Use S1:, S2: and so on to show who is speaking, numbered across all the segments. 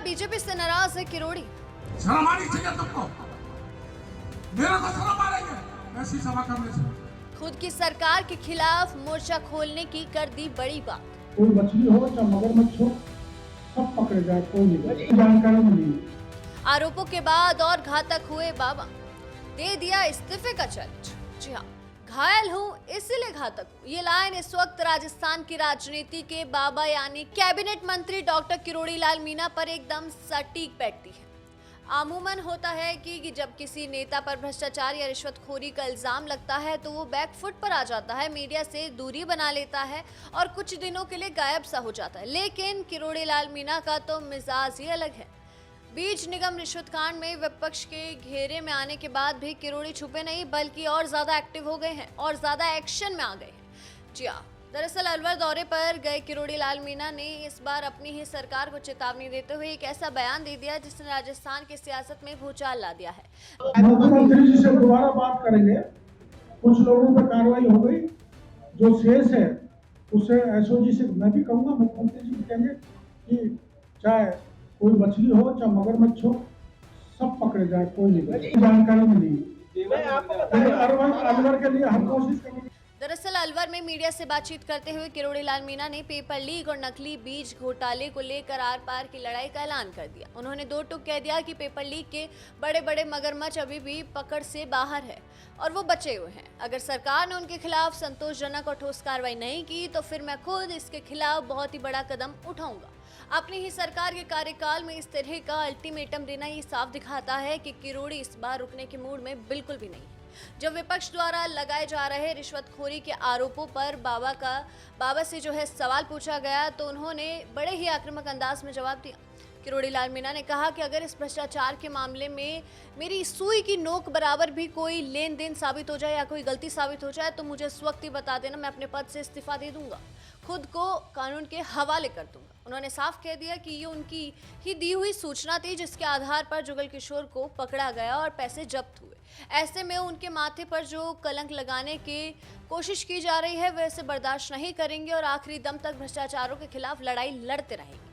S1: BJP से नाराज है किरोड़ी।
S2: शर्म आनी चाहिए तुमको, मेरे को शर्म आ रही है ऐसी सभा करने से।
S1: खुद की सरकार के खिलाफ मोर्चा खोलने की कर दी बड़ी बात।
S3: कोई मछली हो चाहे मगरमच्छ हो, सब पकड़े जाए, कोई नहीं जानकारी मिली।
S1: आरोपों के बाद और घातक हुए बाबा, दे दिया इस्तीफे का चैलेंज। जी हाँ, घायल हूं इसीलिए घातक हूं, ये लाइन इस वक्त राजस्थान की राजनीति के बाबा यानी कैबिनेट मंत्री डॉक्टर किरोड़ी लाल मीणा पर एकदम सटीक बैठती है। अमूमन होता है कि जब किसी नेता पर भ्रष्टाचार या रिश्वतखोरी का इल्जाम लगता है तो वो बैकफुट पर आ जाता है, मीडिया से दूरी बना लेता है और कुछ दिनों के लिए गायब सा हो जाता है। लेकिन किरोड़ी लाल मीणा का तो मिजाज ही अलग है। बीज निगम रिश्वत कांड में विपक्ष के घेरे में आने के बाद भी किरोड़ी छुपे नहीं बल्कि और ज्यादा एक्टिव हो गए हैं और ज्यादा एक्शन में आ गए हैं। जी हाँ, दरअसल अलवर दौरे पर गए किरोड़ी लाल मीणा ने इस बार अपनी ही सरकार को चेतावनी देते हुए एक ऐसा बयान दे दिया जिसने राजस्थान की सियासत में भूचाल ला दिया है।
S3: मुख्यमंत्री जी से दोबारा बात करेंगे, कुछ लोगों पर कार्रवाई हो गई, जो शेष है उससे एसओजी से मैं भी कहूँगा, मुख्यमंत्री जी कहेंगे कि चाहे कोई मछली हो चाहे मगरमच्छ हो, सब पकड़े जाए, कोई नहीं जानकारी मिली। अलवर के लिए हम कोशिश करेंगे।
S1: दरअसल अलवर में मीडिया से बातचीत करते हुए किरोड़ी लाल मीणा ने पेपर लीक और नकली बीज घोटाले को लेकर आर पार की लड़ाई का ऐलान कर दिया। उन्होंने दो टूक कह दिया कि पेपर लीक के बड़े बड़े मगरमच्छ अभी भी पकड़ से बाहर है और वो बचे हुए हैं। अगर सरकार ने उनके खिलाफ संतोषजनक और ठोस कार्रवाई नहीं की तो फिर मैं खुद इसके खिलाफ बहुत ही बड़ा कदम उठाऊंगा। अपनी ही सरकार के कार्यकाल में इस तरह का अल्टीमेटम देना ये साफ दिखाता है कि किरोड़ी इस बार रुकने के मूड में बिल्कुल भी नहीं है। जब विपक्ष द्वारा लगाए जा रहे रिश्वतखोरी के आरोपों पर बाबा से जो है सवाल पूछा गया तो उन्होंने बड़े ही आक्रामक अंदाज में जवाब दिया। किरोड़ी लाल मीणा ने कहा कि अगर इस भ्रष्टाचार के मामले में मेरी सुई की नोक बराबर भी कोई लेन देन साबित हो जाए या कोई गलती साबित हो जाए तो मुझे इस वक्त ही बता देना, मैं अपने पद से इस्तीफा दे दूंगा, खुद को कानून के हवाले कर दूंगा। उन्होंने साफ कह दिया कि ये उनकी ही दी हुई सूचना थी जिसके आधार पर जुगल किशोर को पकड़ा गया और पैसे जब्त हुए। ऐसे में उनके माथे पर जो कलंक लगाने की कोशिश की जा रही है वह इसे बर्दाश्त नहीं करेंगे और आखिरी दम तक भ्रष्टाचारों के खिलाफ लड़ाई लड़ते रहेंगे।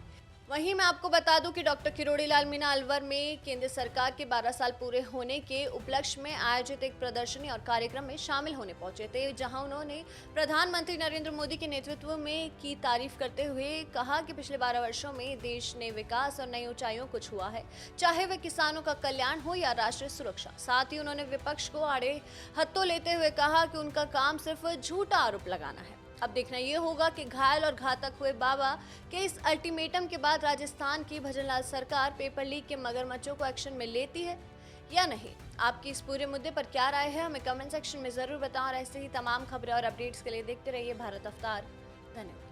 S1: वहीं मैं आपको बता दूं कि डॉक्टर किरोड़ी लाल मीणा अलवर में केंद्र सरकार के 12 साल पूरे होने के उपलक्ष्य में आयोजित एक प्रदर्शनी और कार्यक्रम में शामिल होने पहुंचे थे, जहां उन्होंने प्रधानमंत्री नरेंद्र मोदी के नेतृत्व में की तारीफ करते हुए कहा कि पिछले 12 वर्षों में देश ने विकास और नई ऊंचाइयों को छुआ है, चाहे वह किसानों का कल्याण हो या राष्ट्रीय सुरक्षा। साथ ही उन्होंने विपक्ष को आड़े हत्थों लेते हुए कहा कि उनका काम सिर्फ झूठा आरोप लगाना है। अब देखना ये होगा कि घायल और घातक हुए बाबा के इस अल्टीमेटम के बाद राजस्थान की भजनलाल सरकार पेपर लीक के मगरमच्छों को एक्शन में लेती है या नहीं। आपकी इस पूरे मुद्दे पर क्या राय है हमें कमेंट सेक्शन में जरूर बताओ और ऐसे ही तमाम खबरें और अपडेट्स के लिए देखते रहिए भारत अवतार। धन्यवाद।